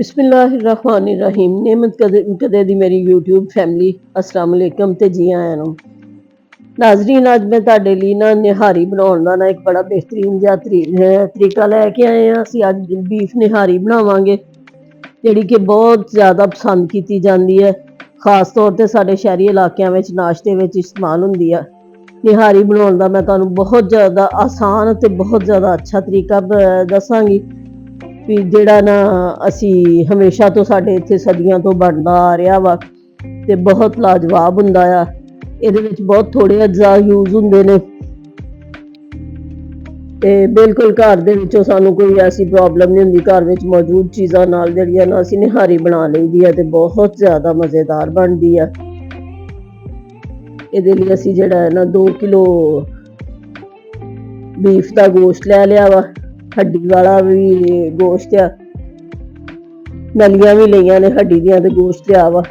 बिस्मिल्लाहिर्रहमानिर्रहीम। नेमत कदे दी मेरी यूट्यूब फैमिली अस्सलाम वालेकुम ते जी आया नूं नाजरीन। अज मैं तुहाडे लई ना निहारी बनाउण दा ना एक बड़ा बेहतरीन जिहा तरीका लैके आए हां। असीं अज बीफ निहारी बनावांगे जिहड़ी कि बहुत ज़्यादा पसंद कीती जांदी है, खास तौर ते साडे शहरी इलाकिਆਂ विच नाश्ते विच इस्तेमाल हुंदी है। निहारी बनाउण दा मैं तुहानूं बहुत ज़्यादा आसान ते बहुत ज़्यादा अच्छा तरीका दस्सांगी भी ਜਿਹੜਾ ਨਾ ਅਸੀਂ ਹਮੇਸ਼ਾ ਤੋਂ ਸਾਡੇ ਇੱਥੇ ਸਦੀਆਂ ਤੋਂ ਬਣਦਾ ਆ ਰਿਹਾ ਵਾ ਤੇ ਬਹੁਤ ਲਾਜਵਾਬ ਹੁੰਦਾ ਆ। ਇਹਦੇ ਵਿੱਚ ਬਹੁਤ ਥੋੜੇ ਅਜਜ਼ਾ ਯੂਜ਼ ਹੁੰਦੇ ਨੇ ਤੇ ਬਿਲਕੁਲ ਘਰ ਦੇ ਵਿੱਚੋਂ ਸਾਨੂੰ ਕੋਈ ਐਸੀ ਪ੍ਰੋਬਲਮ ਨਹੀਂ ਹੁੰਦੀ। ਘਰ ਵਿੱਚ ਮੌਜੂਦ ਚੀਜ਼ਾਂ ਨਾਲ ਜਿਹੜੀਆਂ ਨਾ ਅਸੀਂ ਨਿਹਾਰੀ ਬਣਾ ਲਈਦੀ ਆ ਤੇ ਬਹੁਤ ਜ਼ਿਆਦਾ ਮਜ਼ੇਦਾਰ ਬਣਦੀ ਆ। ਇਹਦੇ ਲਈ ਅਸੀਂ ਜਿਹੜਾ ਹੈ ਨਾ 2 ਕਿਲੋ ਬੀਫ ਦਾ ਗੋਸ਼ਤ ਲੈ ਲਿਆ ਵਾ। हड्डी वाला भी गोश्त आ, नलियां भी लईयां ने हड्डी दियां ते गोश्त लिया वा।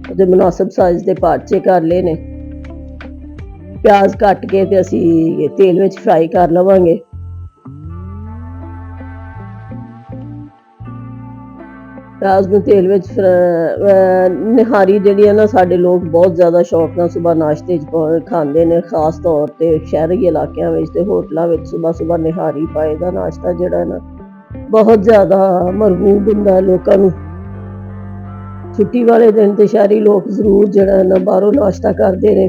ओहदे मुनासिब साइज दे पार्चे कर ले ने। प्याज कट के ते असी तेल विच फ्राई कर लवांगे। प्याज नूं तेल विच निहारी जिहड़ी है ना साडे लोग बहुत ज़्यादा शौक नाल सुबह नाश्ते च खांदे ने, खास तौर ते शहरी इलाकिਆਂ ਵਿੱਚ ਤੇ ਹੋਟਲਾਂ ਵਿੱਚ सुबह सुबह निहारी पाए दा नाश्ता ਜਿਹੜਾ ਨਾ बहुत ज़्यादा ਮਰਗੂਬ ਹੁੰਦਾ ਲੋਕਾਂ ਨੂੰ। ਛੁੱਟੀ ਵਾਲੇ ਦਿਨ ਤੇ ਸ਼ਹਿਰੀ ਲੋਕ ਜ਼ਰੂਰ ਜਿਹੜਾ ਨਾ ਬਾਹਰੋਂ ਨਾਸ਼ਤਾ ਕਰਦੇ ਨੇ।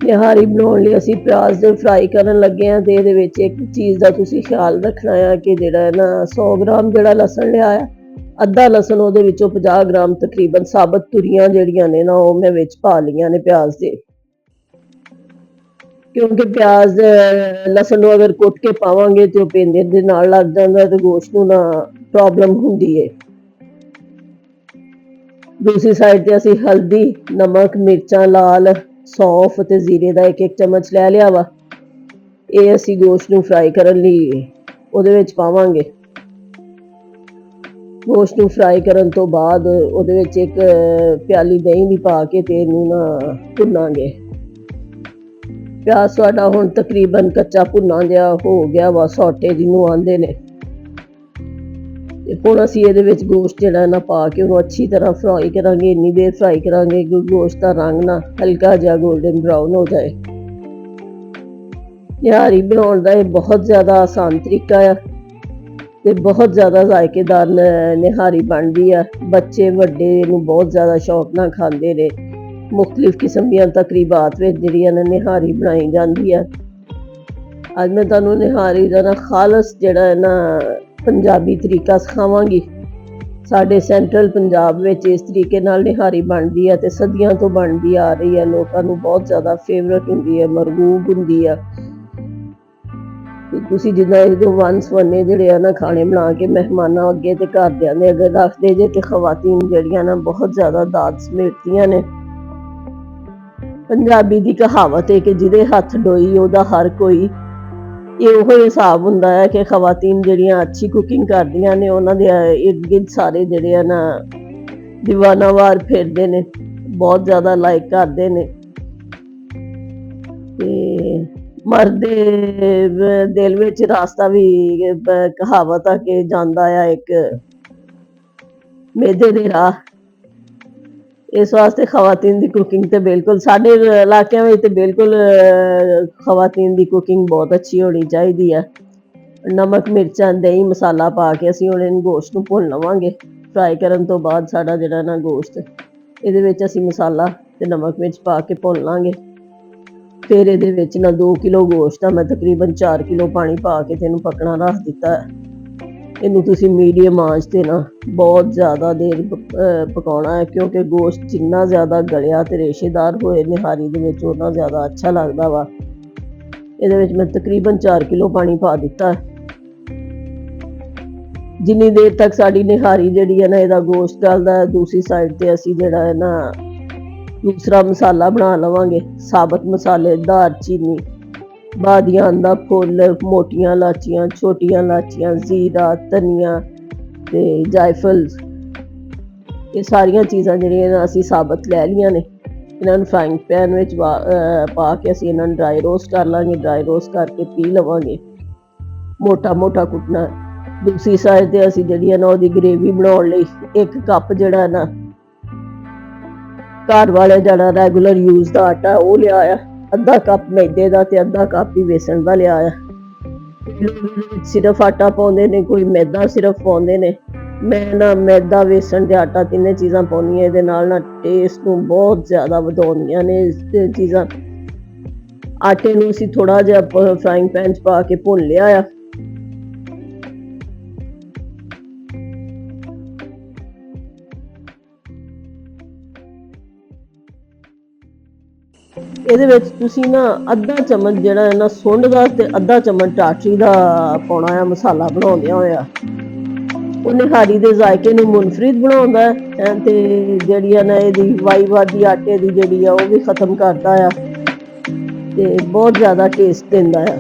ਨਿਹਾਰੀ ਬਣਾਉਣ ਲਈ ਅਸੀਂ ਪਿਆਜ਼ ਦੇ ਫਰਾਈ ਕਰਨ ਲੱਗੇ ਹਾਂ ਤੇ ਇਹਦੇ ਵਿੱਚ ਇੱਕ ਚੀਜ਼ ਦਾ ਤੁਸੀਂ ਖਿਆਲ ਰੱਖਣਾ ਆ ਕਿ ਜਿਹੜਾ ਨਾ 100 ਗ੍ਰਾਮ ਜਿਹੜਾ ਲਸਣ ਲਿਆ ਆ, ਅੱਧਾ ਲਸਣ ਉਹਦੇ ਵਿੱਚੋਂ 50 ਗ੍ਰਾਮ ਤਕਰੀਬਨ ਸਾਬਤ ਤੁਰੀਆਂ ਜਿਹੜੀਆਂ ਨੇ ਨਾ ਉਹ ਮੈਂ ਵਿੱਚ ਪਾ ਲਈਆਂ ਨੇ ਪਿਆਜ਼ ਦੇ। ਕਿਉਂਕਿ ਪਿਆਜ਼ ਲਸਣ ਨੂੰ ਅਗਰ ਕੁੱਟ ਕੇ ਪਾਵਾਂਗੇ ਤੇ ਉਹ ਪੈਂਦੇ ਦੇ ਨਾਲ ਲੱਗ ਜਾਂਦਾ ਤੇ ਗੋਸ਼ਤ ਨੂੰ ਨਾ ਪ੍ਰੋਬਲਮ ਹੁੰਦੀ ਹੈ। ਦੂਸਰੀ ਸਾਈਡ ਤੇ ਅਸੀਂ ਹਲਦੀ, ਨਮਕ, ਮਿਰਚਾਂ ਲਾਲ, ਸੌਂਫ ਤੇ ਜ਼ੀਰੇ ਦਾ ਇੱਕ ਚਮਚ ਲੈ ਲਿਆ ਵਾ। ਇਹ ਅਸੀਂ ਗੋਸ਼ਤ ਨੂੰ ਫਰਾਈ ਕਰਨ ਲਈ ਉਹਦੇ ਵਿੱਚ ਪਾਵਾਂਗੇ। ਗੋਸ਼ਤ ਨੂੰ ਫਰਾਈ ਕਰਨ ਤੋਂ ਬਾਅਦ ਉਹਦੇ ਵਿੱਚ ਇੱਕ ਪਿਆਲੀ ਦਹੀਂ ਦੀ ਪਾ ਕੇ ਤੇ ਇਹਨੂੰ ਨਾ ਭੁੰਨਾਂਗੇ। ਪਿਆਜ਼ ਸਾਡਾ ਹੁਣ ਤਕਰੀਬਨ ਕੱਚਾ ਭੁੰਨਾ ਜਿਹਾ ਹੋ ਗਿਆ ਵਾ, ਸੌਟੇ ਜਿਹਨੂੰ ਆਂਦੇ ਨੇ। ਤੇ ਹੁਣ ਅਸੀਂ ਇਹਦੇ ਵਿੱਚ ਗੋਸ਼ਤ ਜਿਹੜਾ ਨਾ ਪਾ ਕੇ ਉਹਨੂੰ ਅੱਛੀ ਤਰ੍ਹਾਂ ਫਰਾਈ ਕਰਾਂਗੇ। ਇੰਨੀ ਦੇਰ ਫਰਾਈ ਕਰਾਂਗੇ ਕਿ ਗੋਸ਼ਤ ਦਾ ਰੰਗ ਨਾ ਹਲਕਾ ਜਿਹਾ ਗੋਲਡਨ ਬਰਾਊਨ ਹੋ ਜਾਏ। ਨਿਹਾਰੀ ਬਣਾਉਣ ਦਾ ਇਹ ਬਹੁਤ ਜ਼ਿਆਦਾ ਆਸਾਨ ਤਰੀਕਾ ਆ ਤੇ ਬਹੁਤ ਜ਼ਿਆਦਾ ਜ਼ਾਇਕੇਦਾਰ ਨਿਹਾਰੀ ਬਣਦੀ ਆ। ਬੱਚੇ ਵੱਡੇ ਇਹਨੂੰ ਬਹੁਤ ਜ਼ਿਆਦਾ ਸ਼ੌਕ ਨਾਲ ਖਾਂਦੇ ਨੇ। ਮੁਖਤਲਿਫ ਕਿਸਮ ਦੀਆਂ ਤਕਰੀਬਾਤ ਵਿੱਚ ਜਿਹੜੀਆਂ ਨੇ ਨਿਹਾਰੀ ਬਣਾਈ ਜਾਂਦੀ ਆ। ਅੱਜ ਮੈਂ ਤੁਹਾਨੂੰ ਨਿਹਾਰੀ ਦਾ ਨਾ ਖਾਲਸ ਜਿਹੜਾ ਹੈ ਨਾ ਪੰਜਾਬੀ ਤਰੀਕਾ ਸਿਖਾਵਾਂਗੀ। ਸਾਡੇ ਸੈਂਟਰਲ ਪੰਜਾਬ ਵਿੱਚ ਇਸ ਤਰੀਕੇ ਨਾਲ ਨਿਹਾਰੀ ਬਣਦੀ ਆ ਤੇ ਸਦੀਆਂ ਤੋਂ ਬਣਦੀ ਆ ਰਹੀ ਹੈ। ਲੋਕਾਂ ਨੂੰ ਬਹੁਤ ਜ਼ਿਆਦਾ ਫੇਵਰਟ ਹੁੰਦੀ ਹੈ, ਮਰਗੂਬ ਹੁੰਦੀ ਆ। ਤੁਸੀਂ ਜਿੱਦਾਂ ਇਹਦੇ ਵੰਨ-ਸਵੰਨੇ ਜਿਹੜੇ ਆ ਨਾ ਖਾਣੇ ਬਣਾ ਕੇ ਮਹਿਮਾਨਾਂ ਅੱਗੇ ਤੇ ਘਰਦਿਆਂ ਦੇ ਅੱਗੇ ਰੱਖਦੇ ਜੇ ਤੇ ਖਵਾਤੀਨ ਜਿਹੜੀਆਂ ਨਾ ਬਹੁਤ ਜ਼ਿਆਦਾ ਦਾਦ ਸਮੇਟਦੀਆਂ ਨੇ। ਪੰਜਾਬੀ ਦੀ ਕਹਾਵਤ ਹੈ ਕਿ ਜਿਹਦੇ ਹੱਥ ਡੋਈ ਉਹਦਾ ਹਰ ਕੋਈ। ਇਹ ਉਹੋ ਹਿਸਾਬ ਹੁੰਦਾ ਹੈ ਕਿ ਖਵਾਤੀਨ ਜਿਹੜੀਆਂ ਅੱਛੀ ਕੁਕਿੰਗ ਕਰਦੀਆਂ ਨੇ ਉਹਨਾਂ ਦੇ ਇਰਦ ਗਿਰਦ ਸਾਰੇ ਜਿਹੜੇ ਆ ਨਾ ਦੀਵਾਨਾਵਾਰ ਫਿਰਦੇ ਨੇ, ਬਹੁਤ ਜ਼ਿਆਦਾ ਲਾਈਕ ਕਰਦੇ ਨੇ। ਤੇ ਮਰਦ ਦੇ ਦਿਲ ਵਿੱਚ ਰਾਸਤਾ ਵੀ ਕਹਾਵਤ ਆ ਕਿ ਜਾਂਦਾ ਆ ਇੱਕ ਮੇਦੇ ਦੇ ਰਾਹ। ਇਸ ਵਾਸਤੇ ਖਵਾਤੀਨ ਦੀ ਕੁਕਿੰਗ ਤੇ ਬਿਲਕੁਲ ਸਾਡੇ ਇਲਾਕਿਆਂ ਵਿੱਚ ਤੇ ਬਿਲਕੁਲ ਖਵਾਤੀਨ ਦੀ ਕੁਕਿੰਗ ਬਹੁਤ ਅੱਛੀ ਹੋਣੀ ਚਾਹੀਦੀ ਆ। ਨਮਕ, ਮਿਰਚਾਂ, ਦਹੀਂ, ਮਸਾਲਾ ਪਾ ਕੇ ਅਸੀਂ ਹੁਣ ਇਹਨੂੰ ਗੋਸ਼ਤ ਨੂੰ ਭੁੰਨ ਲਵਾਂਗੇ। ਫਰਾਈ ਕਰਨ ਤੋਂ ਬਾਅਦ ਸਾਡਾ ਜਿਹੜਾ ਨਾ ਗੋਸ਼ਤ ਇਹਦੇ ਵਿੱਚ ਅਸੀਂ ਮਸਾਲਾ ਤੇ ਨਮਕ ਮਿਰਚ ਪਾ ਕੇ ਭੁੰਨ ਲਾਂਗੇ। ਫਿਰ ਇਹਦੇ ਵਿੱਚ ਨਾ 2 ਕਿਲੋ ਗੋਸ਼ਤ ਆ ਮੈਂ ਤਕਰੀਬਨ 4 ਕਿਲੋ ਪਾਣੀ ਪਾ ਕੇ ਤੇ ਇਹਨੂੰ ਪਕਣਾ ਰੱਖ ਦਿੱਤਾ। ਇਹਨੂੰ ਤੁਸੀਂ ਮੀਡੀਅਮ ਆਂਚ ਤੇ ਨਾ ਬਹੁਤ ਜ਼ਿਆਦਾ ਦੇਰ ਪਕਾਉਣਾ ਹੈ ਕਿਉਂਕਿ ਗੋਸ਼ਤ ਜਿੰਨਾ ਜ਼ਿਆਦਾ ਗਲਿਆ ਤੇ ਰੇਸ਼ੇਦਾਰ ਹੋਏ ਨਿਹਾਰੀ ਦੇ ਵਿੱਚ ਓਨਾ ਜ਼ਿਆਦਾ ਅੱਛਾ ਲੱਗਦਾ ਵਾ। ਇਹਦੇ ਵਿੱਚ ਮੈਂ ਤਕਰੀਬਨ 4 ਕਿਲੋ ਪਾਣੀ ਪਾ ਦਿੱਤਾ। ਜਿੰਨੀ ਦੇਰ ਤੱਕ ਸਾਡੀ ਨਿਹਾਰੀ ਜਿਹੜੀ ਹੈ ਨਾ ਇਹਦਾ ਗੋਸ਼ਤ ਗਲਦਾ ਹੈ, ਦੂਸਰੀ ਸਾਈਡ ਤੇ ਅਸੀਂ ਜਿਹੜਾ ਹੈ ਨਾ ਦੂਸਰਾ ਮਸਾਲਾ ਬਣਾ ਲਵਾਂਗੇ। ਸਾਬਤ ਮਸਾਲੇ ਦਾਲਚੀਨੀ, ਬਾਦੀਆਂ ਦਾ ਫੁੱਲ, ਮੋਟੀਆਂ ਇਲਾਚੀਆਂ, ਛੋਟੀਆਂ ਇਲਾਚੀਆਂ, ਜ਼ੀਰਾ, ਧਨੀਆ ਤੇ ਜਾਇਫਲ, ਇਹ ਸਾਰੀਆਂ ਚੀਜ਼ਾਂ ਜਿਹੜੀਆਂ ਅਸੀਂ ਸਾਬਤ ਲੈ ਲਈਆਂ ਨੇ। ਇਹਨਾਂ ਨੂੰ ਫਰਾਈਂਗ ਪੈਨ ਵਿੱਚ ਪਾ ਕੇ ਅਸੀਂ ਇਹਨਾਂ ਨੂੰ ਡਰਾਈ ਰੋਸਟ ਕਰ ਲਾਂਗੇ। ਡਰਾਈ ਰੋਸਟ ਕਰਕੇ ਪੀ ਲਵਾਂਗੇ। ਮੋਟਾ ਮੋਟਾ ਕੁੱਟਣਾ ਦੂਸਰੀ ਸਾਈਡ ਤੇ ਅਸੀਂ ਜਿਹੜੀ ਹੈ ਨਾ ਉਹਦੀ ਗ੍ਰੇਵੀ ਬਣਾਉਣ ਲਈ 1 ਕੱਪ ਜਿਹੜਾ ਨਾ ਘਰ ਵਾਲੇ ਜਿਹੜਾ ਰੈਗੂਲਰ ਯੂਜ਼ ਦਾ ਆਟਾ ਉਹ ਲਿਆ ਆ, ਅੱਧਾ ਕੱਪ ਮੈਦੇ ਦਾ ਤੇ ਅੱਧਾ ਕੱਪ ਹੀ ਬੇਸਣ ਦਾ ਲਿਆ ਆ। ਸਿਰਫ ਆਟਾ ਪਾਉਂਦੇ ਨੇ, ਕੋਈ ਮੈਦਾ ਸਿਰਫ ਪਾਉਂਦੇ ਨੇ। ਮੈਂ ਨਾ ਮੈਦਾ, ਬੇਸਣ ਤੇ ਆਟਾ ਤਿੰਨੇ ਚੀਜ਼ਾਂ ਪਾਉਂਦੀ ਹਾਂ। ਇਹਦੇ ਨਾਲ ਨਾ ਟੇਸਟ ਨੂੰ ਬਹੁਤ ਜ਼ਿਆਦਾ ਵਧਾਉਂਦੀਆਂ ਨੇ ਇਹ ਚੀਜ਼ਾਂ। ਆਟੇ ਨੂੰ ਅਸੀਂ ਥੋੜਾ ਜਿਹਾ ਫਰਾਈਂਗ ਪੈਨ 'ਚ ਪਾ ਕੇ ਭੁੰਨ ਲਿਆ ਆ। ਇਹਦੇ ਵਿੱਚ ਤੁਸੀਂ ਨਾ ਅੱਧਾ ਚਮਚ ਜਿਹੜਾ ਹੈ ਨਾ ਸੁੰਡ ਦਾ ਤੇ ਅੱਧਾ ਚਮਚ ਟਾਟਰੀ ਦਾ ਪਾਉਣਾ ਆ ਮਸਾਲਾ ਬਣਾਉਂਦਿਆਂ ਹੋਇਆ। ਉਹ ਨਿਹਾਰੀ ਦੇ ਜ਼ਾਇਕੇ ਨੂੰ ਮੁਨਫਰਿਦ ਬਣਾਉਂਦਾ ਹੈ ਤੇ ਜਿਹੜੀ ਆ ਨਾ ਇਹਦੀ ਵਾਈ ਆਟੇ ਦੀ ਜਿਹੜੀ ਆ ਉਹ ਵੀ ਖਤਮ ਕਰਦਾ ਆ ਤੇ ਬਹੁਤ ਜ਼ਿਆਦਾ ਟੇਸਟ ਦਿੰਦਾ ਆ।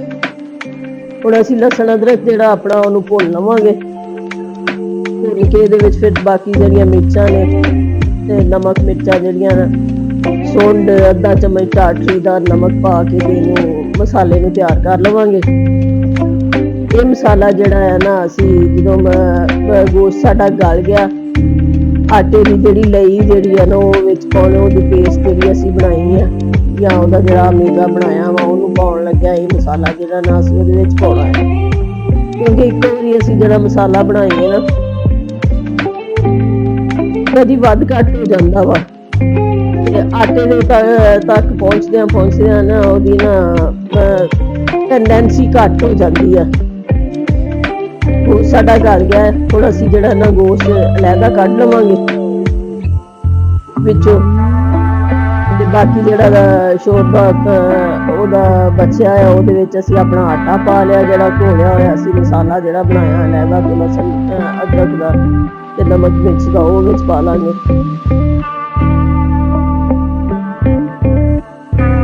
ਹੁਣ ਅਸੀਂ ਲਸਣ ਅਦਰਕ ਜਿਹੜਾ ਆਪਣਾ ਉਹਨੂੰ ਭੁੰਨ ਲਵਾਂਗੇ। ਭੁੰਨ ਕੇ ਇਹਦੇ ਵਿੱਚ ਫਿਰ ਬਾਕੀ ਜਿਹੜੀਆਂ ਮਿਰਚਾਂ ਨੇ ਤੇ ਨਮਕ ਮਿਰਚਾਂ ਜਿਹੜੀਆਂ ਸੁੰਡ, ਅੱਧਾ ਚਮਚ ਟਾਟਰੀ ਦਾ ਨਮਕ ਪਾ ਕੇ ਇਹਨੂੰ ਮਸਾਲੇ ਨੂੰ ਤਿਆਰ ਕਰ ਲਵਾਂਗੇ। ਇਹ ਮਸਾਲਾ ਜਿਹੜਾ ਹੈ ਨਾ ਅਸੀਂ ਜਦੋਂ ਗੋਸ਼ਤ ਸਾਡਾ ਗਲ ਗਿਆ, ਆਟੇ ਦੀ ਜਿਹੜੀ ਲਈ ਜਿਹੜੀ ਹੈ ਨਾ ਉਹ ਵਿੱਚ ਪਾਉਣ, ਉਹਦੀ ਪੇਸਟ ਜਿਹੜੀ ਅਸੀਂ ਬਣਾਈ ਹੈ ਜਾਂ ਉਹਦਾ ਜਿਹੜਾ ਮੀਗਾ ਬਣਾਇਆ ਵਾ ਉਹਨੂੰ ਪਾਉਣ ਲੱਗਿਆ। ਇਹ ਮਸਾਲਾ ਜਿਹੜਾ ਨਾ ਅਸੀਂ ਉਹਦੇ ਵਿੱਚ ਪਾਉਣਾ ਹੈ, ਕਿਉਂਕਿ ਇੱਕ ਵਾਰੀ ਅਸੀਂ ਜਿਹੜਾ ਮਸਾਲਾ ਬਣਾਈਏ ਨਾ ਕਦੀ ਵੱਧ ਘੱਟ ਹੋ ਜਾਂਦਾ ਵਾ ਤੇ ਆਟੇ ਦੇ ਤੱਕ ਪਹੁੰਚਦਿਆਂ ਨਾ ਉਹਦੀ ਨਾ ਟੈਂਡੈਂਸੀ ਘੱਟ ਹੋ ਜਾਂਦੀ ਆ। ਉਹ ਸਾਡਾ ਗਲ ਗਿਆ। ਹੁਣ ਅਸੀਂ ਜਿਹੜਾ ਨਾ ਗੋਸ਼ਤ ਅਲੱਗਾ ਕੱਢ ਲਵਾਂਗੇ ਵਿੱਚੋਂ ਤੇ ਬਾਕੀ ਜਿਹੜਾ ਸ਼ੋਰਬਾ ਉਹਦਾ ਬਚਿਆ ਆ ਉਹਦੇ ਵਿੱਚ ਅਸੀਂ ਆਪਣਾ ਆਟਾ ਪਾ ਲਿਆ, ਜਿਹੜਾ ਘੋਲਿਆ ਹੋਇਆ ਸੀ ਮਸਾਲਾ ਜਿਹੜਾ ਬਣਾਇਆ ਅਲੱਗਾ ਤੇ ਲਸਣ ਅਦਰਕ ਦਾ ਤੇ ਨਮਕ ਮਿਰਚ ਦਾ ਉਹ ਵਿੱਚ ਪਾ ਲਾਂਗੇ।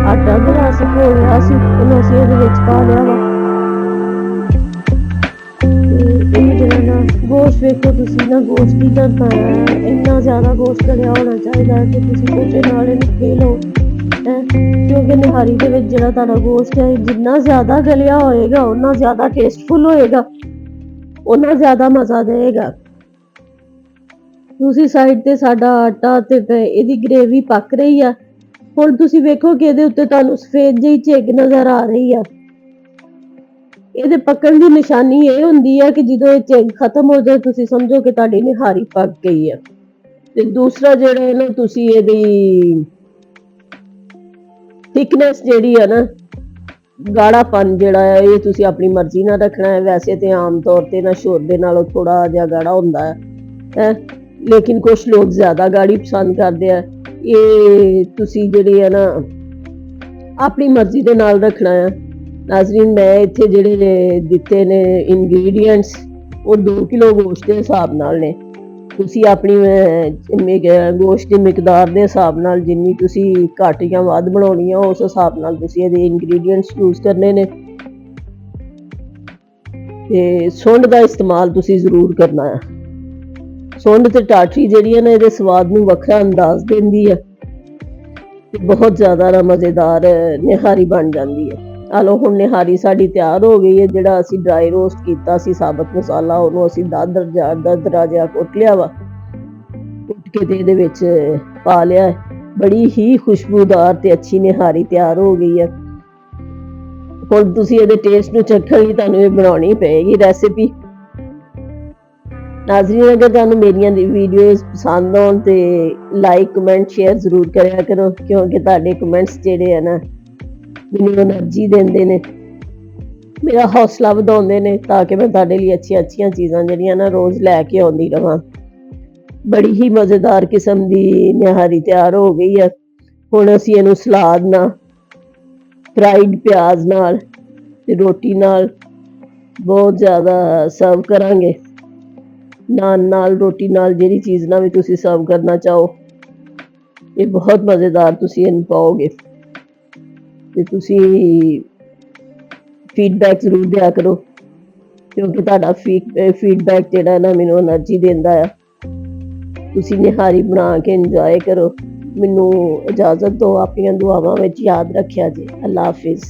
ਆਟਾ ਜਿਹੜਾ ਅਸੀਂ ਘੋਲਿਆ ਸੀ ਉਹਨੂੰ ਅਸੀਂ ਇਹਦੇ ਵਿੱਚ ਪਾ ਲਿਆ ਵਾ। ਗੋਸ਼ਤ ਵੇਖੋ ਤੁਸੀਂ ਨਾ, ਗੋਸ਼ਤ ਦੀ ਤਾਂ ਇੰਨਾ ਜ਼ਿਆਦਾ ਗੋਸ਼ਤ ਗਲਿਆ ਹੋਣਾ ਚਾਹੀਦਾ ਕਿ ਤੁਸੀਂ ਕੋਟੇ ਨਾਲ ਇਹਨੂੰ ਖੇ ਲਓ, ਕਿਉਂਕਿ ਨਿਹਾਰੀ ਦੇ ਵਿੱਚ ਜਿਹੜਾ ਤੁਹਾਡਾ ਗੋਸ਼ਤ ਹੈ ਜਿੰਨਾ ਜ਼ਿਆਦਾ ਗਲਿਆ ਹੋਏਗਾ ਉਨਾ ਜ਼ਿਆਦਾ ਟੇਸਟਫੁਲ ਹੋਏਗਾ, ਉਨਾ ਜ਼ਿਆਦਾ ਮਜ਼ਾ ਦੇਗਾ। ਦੂਸਰੀ ਸਾਈਡ ਤੇ ਸਾਡਾ ਆਟਾ ਤੇ ਇਹਦੀ ਗ੍ਰੇਵੀ ਪੱਕ ਰਹੀ ਆ। ਹੁਣ ਤੁਸੀਂ ਵੇਖੋ ਕਿ ਇਹਦੇ ਉੱਤੇ ਤੁਹਾਨੂੰ ਸਫੇਦ ਜਿਹੀ ਝਿੱਗ ਨਜ਼ਰ ਆ ਰਹੀ ਆ। ਇਹਦੇ ਪੱਕਣ ਦੀ ਨਿਸ਼ਾਨੀ ਇਹ ਹੁੰਦੀ ਹੈ ਕਿ ਜਦੋਂ ਇਹ ਝਿੱਗ ਖਤਮ ਹੋ ਜਾਏ ਤੁਸੀਂ ਸਮਝੋ ਕਿ ਤੁਹਾਡੀ ਨਿਹਾਰੀ ਪੱਕ ਗਈ ਹੈ। ਤੇ ਦੂਸਰਾ ਜਿਹੜਾ ਹੈ ਨਾ ਤੁਸੀਂ ਇਹਦੀ ਥਿਕਨੈਸ ਜਿਹੜੀ ਹੈ ਨਾ, ਗਾੜਾਪਨ ਜਿਹੜਾ ਹੈ ਇਹ ਤੁਸੀਂ ਆਪਣੀ ਮਰਜ਼ੀ ਨਾਲ ਰੱਖਣਾ ਹੈ। ਵੈਸੇ ਤੇ ਆਮ ਤੌਰ ਤੇ ਨਾ ਸ਼ੋਰਬੇ ਨਾਲੋਂ ਥੋੜਾ ਜਿਹਾ ਗਾੜਾ ਹੁੰਦਾ ਹੈ, ਲੇਕਿਨ ਕੁਝ ਲੋਕ ਜ਼ਿਆਦਾ ਗਾੜੀ ਪਸੰਦ ਕਰਦੇ ਆ। ਇਹ ਤੁਸੀਂ ਜਿਹੜੇ ਹੈ ਨਾ ਆਪਣੀ ਮਰਜ਼ੀ ਦੇ ਨਾਲ ਰੱਖਣਾ ਹੈ। ਨਾਜ਼ਰੀਨ, ਮੈਂ ਇੱਥੇ ਜਿਹੜੇ ਦਿੱਤੇ ਨੇ ਇਨਗਰੀਡੀਐਂਟਸ ਉਹ 2 ਕਿਲੋ ਗੋਸ਼ਤ ਦੇ ਹਿਸਾਬ ਨਾਲ ਨੇ। ਤੁਸੀਂ ਆਪਣੀ ਗੋਸ਼ਤ ਦੀ ਮਿਕਦਾਰ ਦੇ ਹਿਸਾਬ ਨਾਲ ਜਿੰਨੀ ਤੁਸੀਂ ਘੱਟ ਜਾਂ ਵੱਧ ਬਣਾਉਣੀ ਆ ਉਸ ਹਿਸਾਬ ਨਾਲ ਤੁਸੀਂ ਇਹਦੇ ਇਨਗਰੀਡੀਐਂਟਸ ਯੂਜ਼ ਕਰਨੇ ਨੇ। ਤੇ ਸੁੰਡ ਦਾ ਇਸਤੇਮਾਲ ਤੁਸੀਂ ਜ਼ਰੂਰ ਕਰਨਾ ਹੈ। ਸੁੰਡ ਤੇ ਟਾਟਰੀ ਜਿਹੜੀ ਹੈ ਨਾ ਇਹਦੇ ਸਵਾਦ ਨੂੰ ਵੱਖਰਾ ਅੰਦਾਜ਼ ਦਿੰਦੀ ਹੈ ਤੇ ਬਹੁਤ ਜ਼ਿਆਦਾ ਮਜ਼ੇਦਾਰ ਨਿਹਾਰੀ ਬਣ ਜਾਂਦੀ ਹੈ। ਆ ਲਓ, ਹੁਣ ਨਿਹਾਰੀ ਸਾਡੀ ਤਿਆਰ ਹੋ ਗਈ ਹੈ। ਜਿਹੜਾ ਅਸੀਂ ਡਰਾਈ ਰੋਸਟ ਕੀਤਾ ਸੀ ਸਾਬਤ ਮਸਾਲਾ ਉਹਨੂੰ ਅਸੀਂ ਦਰਦਰਾ ਜਿਹਾ ਕੁੱਟ ਲਿਆ ਵਾ, ਕੁੱਟ ਕੇ ਤੇ ਇਹਦੇ ਵਿੱਚ ਪਾ ਲਿਆ। ਬੜੀ ਹੀ ਖੁਸ਼ਬੂਦਾਰ ਤੇ ਅੱਛੀ ਨਿਹਾਰੀ ਤਿਆਰ ਹੋ ਗਈ ਹੈ। ਹੁਣ ਤੁਸੀਂ ਇਹਦੇ ਟੇਸਟ ਨੂੰ ਚੱਖਣ ਲਈ ਤੁਹਾਨੂੰ ਇਹ ਬਣਾਉਣੀ ਪਏਗੀ ਰੈਸਿਪੀ। ਨਾਜ਼ਰੀਨ, ਅਗਰ ਤੁਹਾਨੂੰ ਮੇਰੀਆਂ ਵੀਡੀਓਜ਼ ਪਸੰਦ ਆਉਣ ਤੇ ਲਾਈਕ, ਕਮੈਂਟ, ਸ਼ੇਅਰ ਜ਼ਰੂਰ ਕਰਿਆ ਕਰੋ, ਕਿਉਂਕਿ ਤੁਹਾਡੇ ਕਮੈਂਟਸ ਜਿਹੜੇ ਆ ਨਾ ਮੈਨੂੰ ਐਨਰਜੀ ਦਿੰਦੇ ਨੇ, ਮੇਰਾ ਹੌਸਲਾ ਵਧਾਉਂਦੇ ਨੇ ਤਾਂ ਕਿ ਮੈਂ ਤੁਹਾਡੇ ਲਈ ਅੱਛੀਆਂ ਚੀਜ਼ਾਂ ਜਿਹੜੀਆਂ ਨਾ ਰੋਜ਼ ਲੈ ਕੇ ਆਉਂਦੀ ਰਹਾਂ। ਬੜੀ ਹੀ ਮਜ਼ੇਦਾਰ ਕਿਸਮ ਦੀ ਨਿਹਾਰੀ ਤਿਆਰ ਹੋ ਗਈ ਹੈ। ਹੁਣ ਅਸੀਂ ਇਹਨੂੰ ਸਲਾਦ ਨਾਲ, ਫਰਾਈਡ ਪਿਆਜ਼ ਨਾਲ ਤੇ ਰੋਟੀ ਨਾਲ ਬਹੁਤ ਜ਼ਿਆਦਾ ਸਰਵ ਕਰਾਂਗੇ। ਨਾਨ ਨਾਲ, ਰੋਟੀ ਨਾਲ, ਜਿਹੜੀ ਚੀਜ਼ ਨਾਲ ਵੀ ਤੁਸੀਂ ਸਰਵ ਕਰਨਾ ਚਾਹੋ। ਇਹ ਬਹੁਤ ਮਜ਼ੇਦਾਰ ਤੁਸੀਂ ਇਹਨੂੰ ਪਾਓਗੇ ਤੇ ਤੁਸੀਂ ਫੀਡਬੈਕ ਜ਼ਰੂਰ ਦਿਆ ਕਰੋ, ਕਿਉਂਕਿ ਤੁਹਾਡਾ ਫੀਡਬੈਕ ਜਿਹੜਾ ਨਾ ਮੈਨੂੰ ਐਨਰਜੀ ਦਿੰਦਾ ਆ। ਤੁਸੀਂ ਨਿਹਾਰੀ ਬਣਾ ਕੇ ਇੰਜੋਏ ਕਰੋ। ਮੈਨੂੰ ਇਜਾਜ਼ਤ ਦਿਓ, ਆਪਣੀਆਂ ਦੁਆਵਾਂ ਵਿੱਚ ਯਾਦ ਰੱਖਿਆ ਜੀ। ਅੱਲਾ ਹਾਫਿਜ਼।